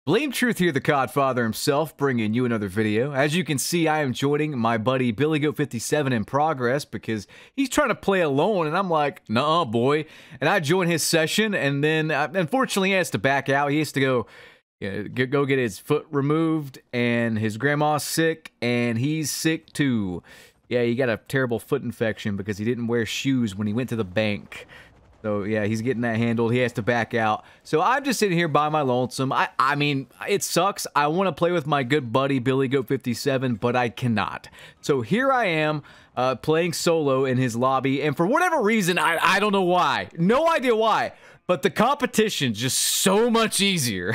Blame Truth here, the Codfather himself, bringing you another video. As you can see, I am joining my buddy BillyGoat57 in progress because he's trying to play alone, and I'm like, nuh-uh, boy. And I join his session, and then, unfortunately, he has to back out. He has to go get his foot removed, and his grandma's sick, and he's sick too. Yeah, he got a terrible foot infection because he didn't wear shoes when he went to the bank. So, yeah, he's getting that handled. He has to back out. So, I'm just sitting here by my lonesome. I mean, it sucks. I want to play with my good buddy, BillyGoat57, but I cannot. So, here I am, playing solo in his lobby. And for whatever reason, I don't know why. No idea why. But the competition's just so much easier.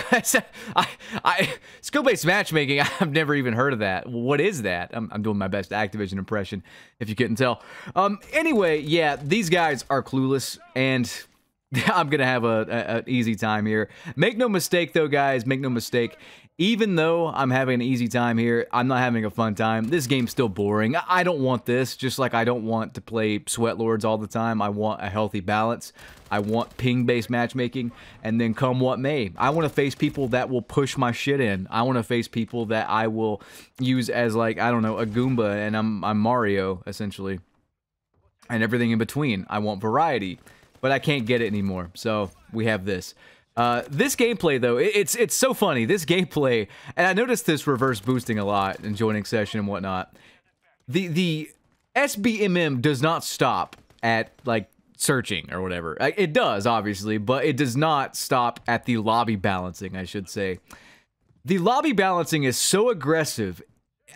Skill-based matchmaking, I've never even heard of that. What is that? I'm doing my best Activision impression, if you couldn't tell. Anyway, yeah, these guys are clueless, and I'm going to have an easy time here. Make no mistake, though, guys, make no mistake. Even though I'm having an easy time here, I'm not having a fun time. This game's still boring. I don't want this, just like I don't want to play Sweat Lords all the time. I want a healthy balance. I want ping-based matchmaking, and then come what may. I want to face people that will push my shit in. I want to face people that I will use as, like, I don't know, a Goomba, and I'm Mario, essentially. And everything in between. I want variety, but I can't get it anymore, so we have this. This gameplay, though, it's so funny. This gameplay, and I noticed this reverse boosting a lot in joining session and whatnot. The SBMM does not stop at, like, searching or whatever. It does, obviously, but it does not stop at the lobby balancing, I should say. The lobby balancing is so aggressive.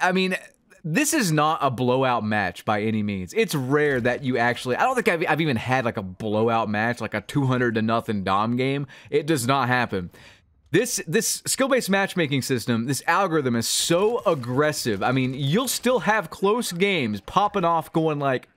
I mean, this is not a blowout match by any means. It's rare that you actually... I don't think I've even had, like, a blowout match, like a 200-0 Dom game. It does not happen. This skill-based matchmaking system, this algorithm is so aggressive. I mean, you'll still have close games popping off going, like,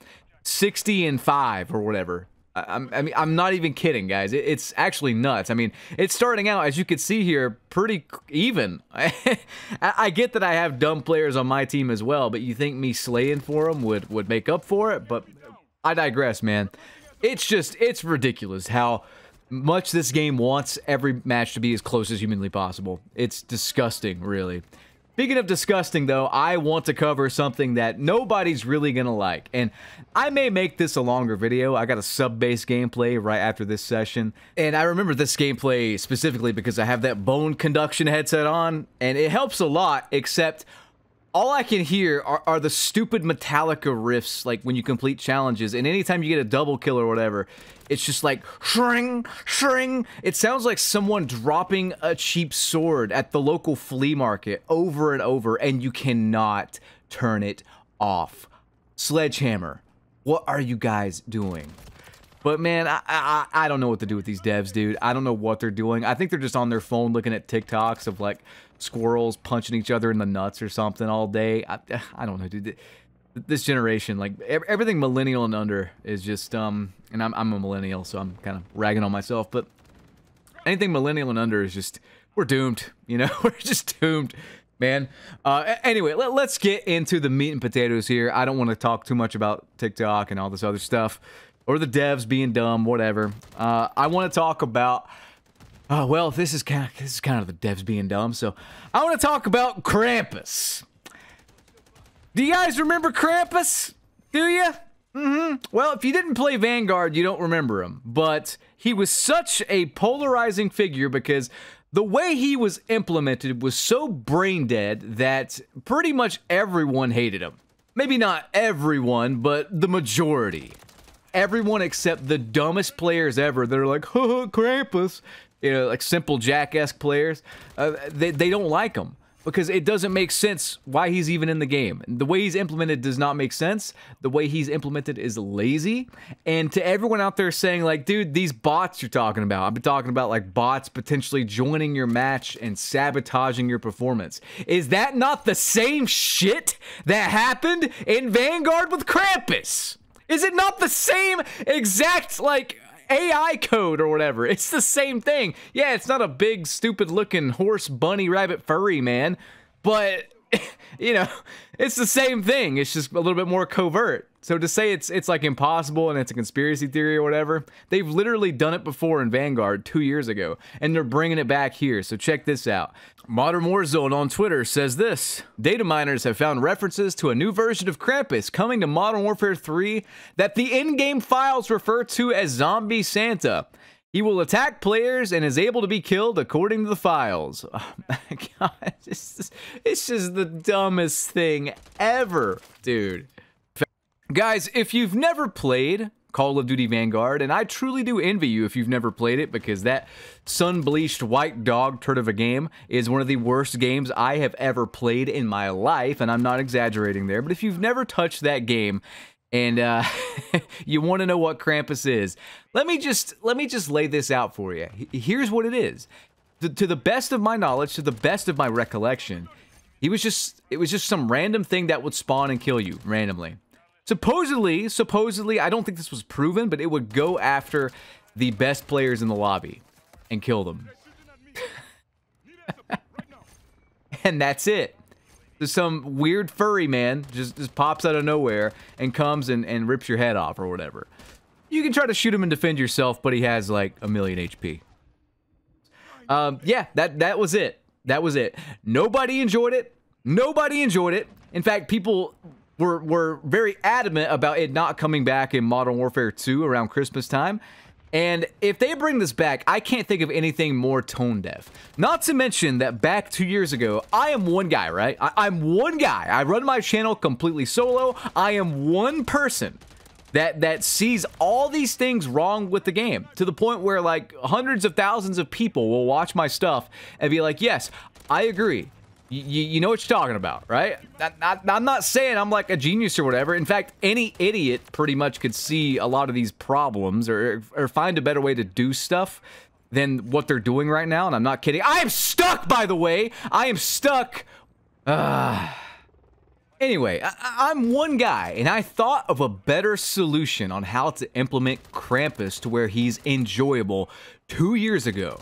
60-5 or whatever. I mean, I'm not even kidding, guys. It's actually nuts. I mean, it's starting out, as you can see here, pretty even. I get that I have dumb players on my team as well, but you think me slaying for them would make up for it? But I digress, man. It's ridiculous how much this game wants every match to be as close as humanly possible. It's disgusting, really. Speaking of disgusting, though, I want to cover something that nobody's really gonna like. And I may make this a longer video. I got a sub-based gameplay right after this session. And I remember this gameplay specifically because I have that bone conduction headset on. And it helps a lot, except all I can hear are the stupid Metallica riffs, like when you complete challenges. And anytime you get a double kill or whatever, it's just like, shring, shring. It sounds like someone dropping a cheap sword at the local flea market over and over, and you cannot turn it off. Sledgehammer, what are you guys doing? But man, I don't know what to do with these devs, dude. I don't know what they're doing. I think they're just on their phone looking at TikToks of, like, squirrels punching each other in the nuts or something all day. I don't know, dude. This generation, like, everything millennial and under is just, and I'm a millennial, so I'm kind of ragging on myself, but anything millennial and under is just, we're doomed, you know? We're just doomed, man. Anyway, let's get into the meat and potatoes here. I don't want to talk too much about TikTok and all this other stuff, or the devs being dumb, whatever. I want to talk about... well, this is kind of the devs being dumb, so I want to talk about Krampus. Do you guys remember Krampus? Do you? Well, if you didn't play Vanguard, you don't remember him, but he was such a polarizing figure because the way he was implemented was so brain dead that pretty much everyone hated him. Maybe not everyone, but the majority. Everyone except the dumbest players ever. They're like, haha, Krampus. You know, like simple Jack-esque players. They don't like him because it doesn't make sense why he's even in the game. The way he's implemented does not make sense. The way he's implemented is lazy. And to everyone out there saying, like, dude, these bots you're talking about, I've been talking about, like, bots potentially joining your match and sabotaging your performance. Is that not the same shit that happened in Vanguard with Krampus? Is it not the same exact, like, AI code or whatever? It's the same thing. Yeah, it's not a big, stupid-looking horse, bunny, rabbit, furry, man. But you know, it's the same thing. It's just a little bit more covert. So to say it's like impossible and it's a conspiracy theory or whatever, they've literally done it before in Vanguard 2 years ago, and they're bringing it back here. So check this out. Modern Warzone on Twitter says this: data miners have found references to a new version of Krampus coming to Modern Warfare 3 that the in-game files refer to as Zombie Santa. He will attack players and is able to be killed according to the files. Oh my god, it's just the dumbest thing ever, dude. Guys, if you've never played Call of Duty Vanguard, and I truly do envy you if you've never played it, because that sun-bleached white dog turd of a game is one of the worst games I have ever played in my life, and I'm not exaggerating there. But if you've never touched that game, and you want to know what Krampus is, let me just lay this out for you. Here's what it is. To the best of my knowledge, to the best of my recollection, it was just some random thing that would spawn and kill you randomly. Supposedly, I don't think this was proven, but it would go after the best players in the lobby and kill them. And that's it. There's some weird furry man just pops out of nowhere and comes and rips your head off or whatever. You can try to shoot him and defend yourself, but he has like 1,000,000 HP. Yeah, that was it. That was it. Nobody enjoyed it. Nobody enjoyed it. In fact, people were very adamant about it not coming back in Modern Warfare 2 around Christmas time. And if they bring this back, I can't think of anything more tone deaf. Not to mention that back 2 years ago, I am one guy, right? I'm one guy. I run my channel completely solo. I am one person that sees all these things wrong with the game, to the point where like hundreds of thousands of people will watch my stuff and be like, yes, I agree. You know what you're talking about, right? I'm not saying I'm like a genius or whatever. In fact, any idiot pretty much could see a lot of these problems or find a better way to do stuff than what they're doing right now. And I'm not kidding. I am stuck, by the way. I am stuck. Anyway, I'm one guy, and I thought of a better solution on how to implement Krampus to where he's enjoyable 2 years ago.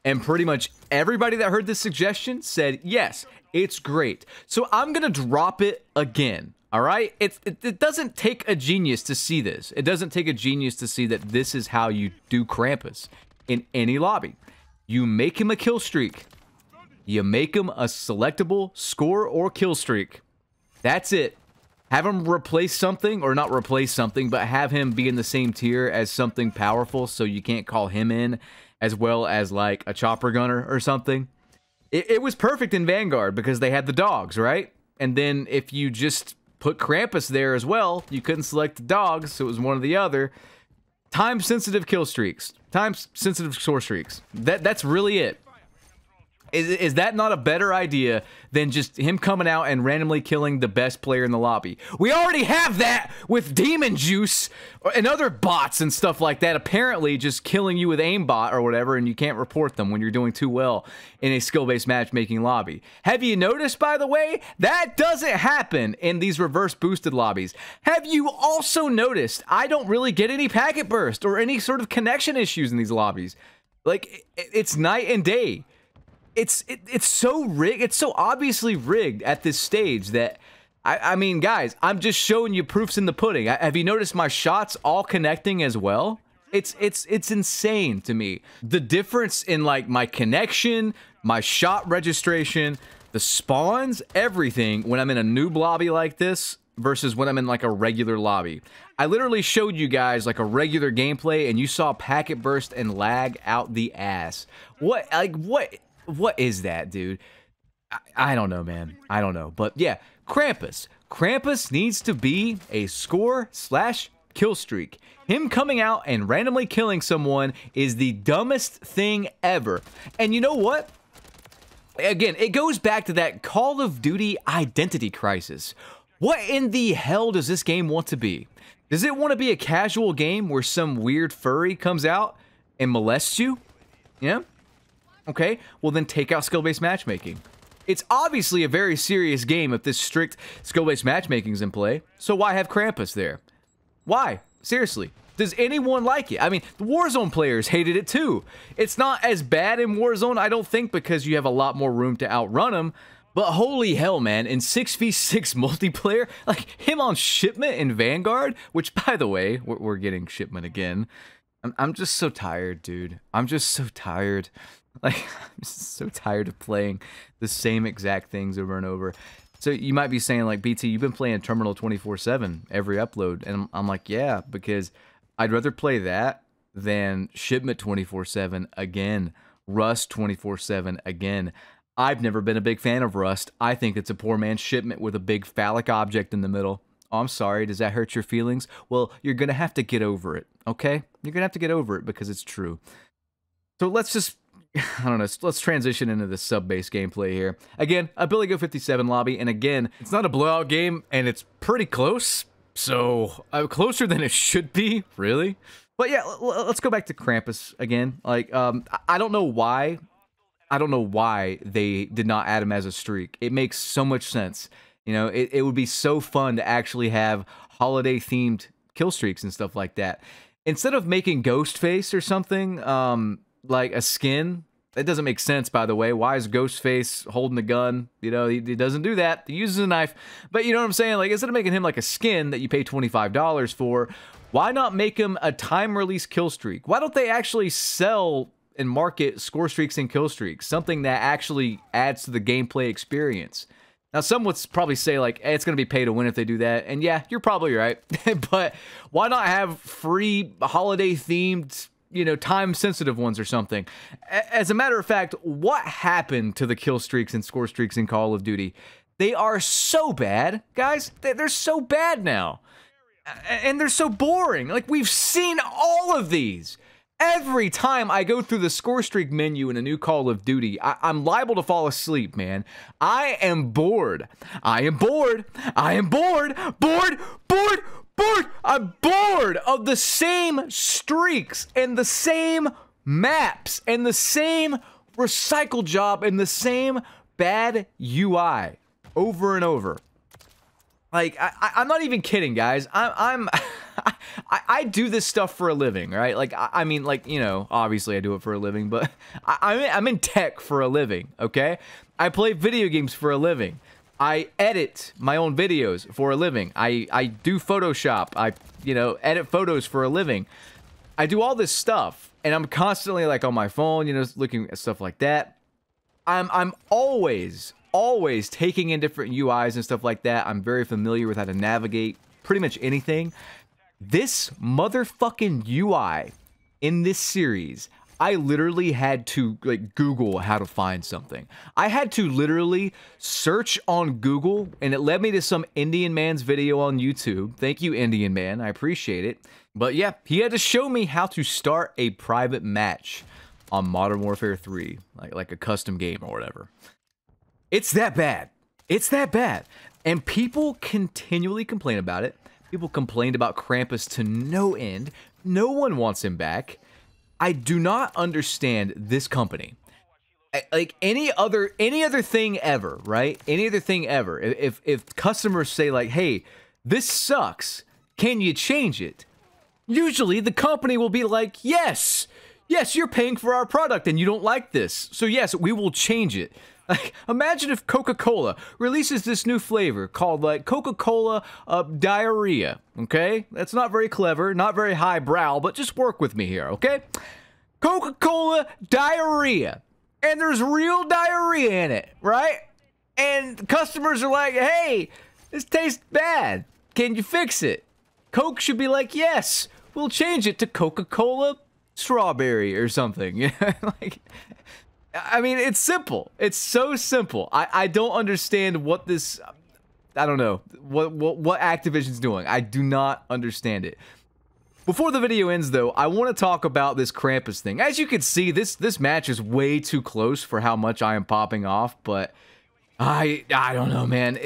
And pretty much everybody that heard this suggestion said, yes, it's great. So I'm going to drop it again, all right? It doesn't take a genius to see this. It doesn't take a genius to see that this is how you do Krampus in any lobby. You make him a kill streak. You make him a selectable score or kill streak. That's it. Have him replace something, or not replace something, but have him be in the same tier as something powerful so you can't call him in, as well as like a chopper gunner or something. It was perfect in Vanguard because they had the dogs, right? And then if you just put Krampus there as well, you couldn't select the dogs, so it was one or the other. Time-sensitive kill streaks. Time-sensitive score streaks. That's really it. Is that not a better idea than just him coming out and randomly killing the best player in the lobby? We already have that with Demon Juice and other bots and stuff like that, apparently just killing you with aimbot or whatever, and you can't report them when you're doing too well in a skill-based matchmaking lobby. Have you noticed, by the way, that doesn't happen in these reverse boosted lobbies? Have you also noticed I don't really get any packet burst or any sort of connection issues in these lobbies? Like, it's night and day. It's so rigged. It's so obviously rigged at this stage that, I mean, guys, I'm just showing you proofs in the pudding. Have you noticed my shots all connecting as well? It's insane to me. The difference in like my connection, my shot registration, the spawns, everything when I'm in a noob lobby like this versus when I'm in like a regular lobby. I literally showed you guys like a regular gameplay and you saw packet burst and lag out the ass. What is that, dude? I don't know, man. I don't know. But yeah, Krampus. Krampus needs to be a score/kill streak. Him coming out and randomly killing someone is the dumbest thing ever. And you know what? Again, it goes back to that Call of Duty identity crisis. What in the hell does this game want to be? Does it want to be a casual game where some weird furry comes out and molests you? Yeah? Okay, well then take out skill-based matchmaking. It's obviously a very serious game if this strict skill-based matchmaking is in play, so why have Krampus there? Why? Seriously. Does anyone like it? I mean, the Warzone players hated it too. It's not as bad in Warzone, I don't think, because you have a lot more room to outrun them, But holy hell, man, in 6v6 multiplayer, like him on Shipment in Vanguard, which by the way, we're getting Shipment again. I'm just so tired, dude. I'm just so tired. Like, I'm just so tired of playing the same exact things over and over. So you might be saying, like, BT, you've been playing Terminal 24/7 every upload. And I'm like, yeah, because I'd rather play that than Shipment 24/7 again, Rust 24/7 again. I've never been a big fan of Rust. I think it's a poor man's Shipment with a big phallic object in the middle. Oh, I'm sorry, does that hurt your feelings? Well, you're going to have to get over it, okay? You're going to have to get over it because it's true. So let's just, I don't know, let's transition into the sub-base gameplay here. Again, a Billy Goat 57 lobby, and again, it's not a blowout game, and it's pretty close. So, closer than it should be, really. But yeah, let's go back to Krampus again. Like, I don't know why. I don't know why they did not add him as a streak. It makes so much sense. You know, it would be so fun to actually have holiday-themed kill streaks and stuff like that. Instead of making Ghostface or something, like a skin, that doesn't make sense, by the way. Why is Ghostface holding the gun? You know, he doesn't do that. He uses a knife. But you know what I'm saying? Like, instead of making him like a skin that you pay $25 for, why not make him a time-release kill streak? Why don't they actually sell and market score streaks and kill streaks? Something that actually adds to the gameplay experience. Now, some would probably say, like, hey, it's going to be pay to win if they do that. And yeah, you're probably right. But why not have free holiday-themed, you know, time-sensitive ones or something? As a matter of fact, what happened to the kill streaks and score streaks in Call of Duty? They are so bad, guys. They're so bad now. And they're so boring. Like, we've seen all of these. Every time I go through the score streak menu in a new Call of Duty, I'm liable to fall asleep, man. I am bored. I am bored. I am bored. Bored. Bored. Bored. I'm bored of the same streaks and the same maps and the same recycle job and the same bad UI over and over. Like, I'm not even kidding, guys. I do this stuff for a living, right? Like, I mean, like, you know, obviously I do it for a living, but I'm in tech for a living, okay? I play video games for a living. I edit my own videos for a living. I do Photoshop. I, you know, edit photos for a living. I do all this stuff, and I'm constantly, like, on my phone, you know, looking at stuff like that. I'm always taking in different UIs and stuff like that. I'm very familiar with how to navigate pretty much anything. This motherfucking UI in this series, I literally had to, like, Google how to find something. I had to literally search on Google, and it led me to some Indian man's video on YouTube. Thank you, Indian man. I appreciate it. But yeah, he had to show me how to start a private match on Modern Warfare 3, like a custom game or whatever. It's that bad. It's that bad. And people continually complain about it. People complained about Krampus to no end. No one wants him back. I do not understand this company. Like any other thing ever, right? Any other thing ever. If customers say, like, hey, this sucks, can you change it? Usually the company will be like, yes, you're paying for our product and you don't like this. So yes, we will change it. Like, imagine if Coca-Cola releases this new flavor called, like, Coca-Cola diarrhea, okay? That's not very clever, not very highbrow, but just work with me here, okay? Coca-Cola diarrhea. And there's real diarrhea in it, right? And customers are like, hey, this tastes bad. Can you fix it? Coke should be like, yes, we'll change it to Coca-Cola strawberry or something. Like, I mean, it's simple. It's so simple. I don't understand what this, I don't know, what Activision's doing. I do not understand it. Before the video ends, though, I want to talk about this Krampus thing. As you can see, this match is way too close for how much I am popping off, but I don't know, man.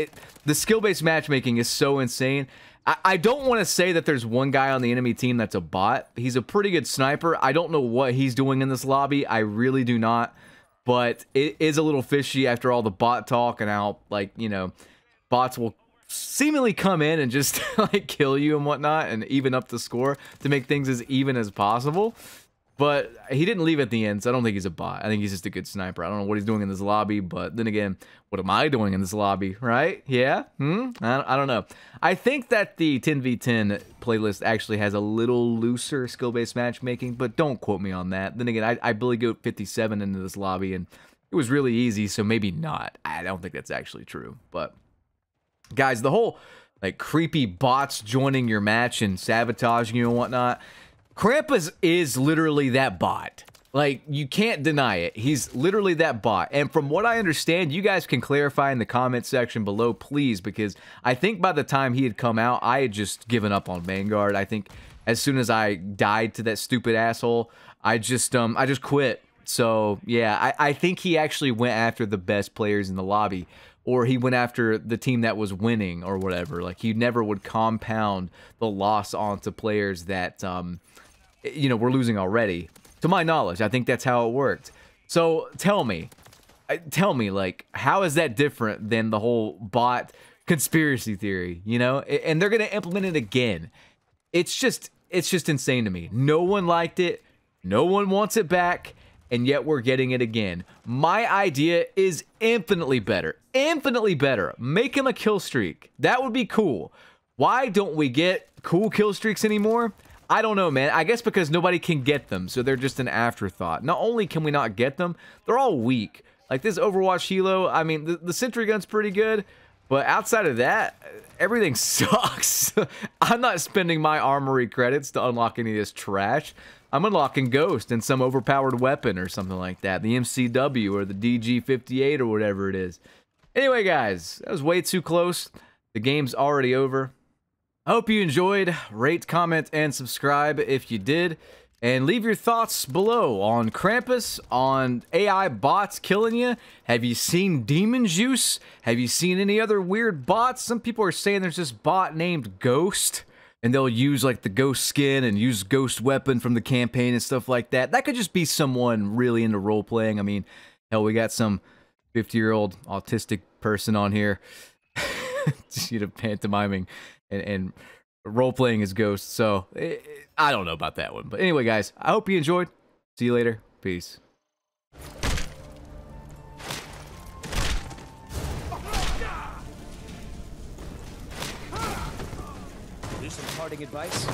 The skill-based matchmaking is so insane. I don't want to say that there's one guy on the enemy team that's a bot. He's a pretty good sniper. I don't know what he's doing in this lobby. I really do not. But it is a little fishy after all the bot talk and how, like, you know, bots will seemingly come in and just, like, kill you and whatnot and even up the score to make things as even as possible. But he didn't leave at the end, so I don't think he's a bot. I think he's just a good sniper. I don't know what he's doing in this lobby, but then again, what am I doing in this lobby, right? Yeah? I don't know. I think that the 10v10 playlist actually has a little looser skill-based matchmaking, but don't quote me on that. Then again, I Billy Goat 57 into this lobby, and it was really easy, so maybe not. I don't think that's actually true. But, guys, the whole, like, creepy bots joining your match and sabotaging you and whatnot, Krampus is literally that bot. Like, you can't deny it. He's literally that bot. And from what I understand, you guys can clarify in the comment section below, please, because I think by the time he had come out, I had just given up on Vanguard. I think as soon as I died to that stupid asshole, I just quit. So, yeah, I think he actually went after the best players in the lobby, or he went after the team that was winning or whatever. Like, he never would compound the loss onto players that, you know, we're losing already. To my knowledge, I think that's how it worked. So tell me, like, how is that different than the whole bot conspiracy theory, you know? And they're going to implement it again. It's just insane to me. No one liked it. No one wants it back. And yet we're getting it again. My idea is infinitely better. Infinitely better. Make him a kill streak. That would be cool. Why don't we get cool kill streaks anymore? I don't know, man. I guess because nobody can get them, so they're just an afterthought. Not only can we not get them, they're all weak. Like this Overwatch Hilo, I mean, the Sentry Gun's pretty good, but outside of that, everything sucks. I'm not spending my armory credits to unlock any of this trash. I'm unlocking Ghost and some overpowered weapon or something like that. The MCW or the DG58 or whatever it is. Anyway, guys, that was way too close. The game's already over. I hope you enjoyed. Rate, comment, and subscribe if you did. And leave your thoughts below on Krampus, on AI bots killing you. Have you seen Demon Juice? Have you seen any other weird bots? Some people are saying there's this bot named Ghost, and they'll use like the Ghost skin and use Ghost weapon from the campaign and stuff like that. That could just be someone really into role-playing. I mean, hell, we got some 50-year-old autistic person on here, you know, pantomiming and role-playing as Ghost, so I don't know about that one. But anyway, guys, I hope you enjoyed. See you later. Peace. Do some parting advice?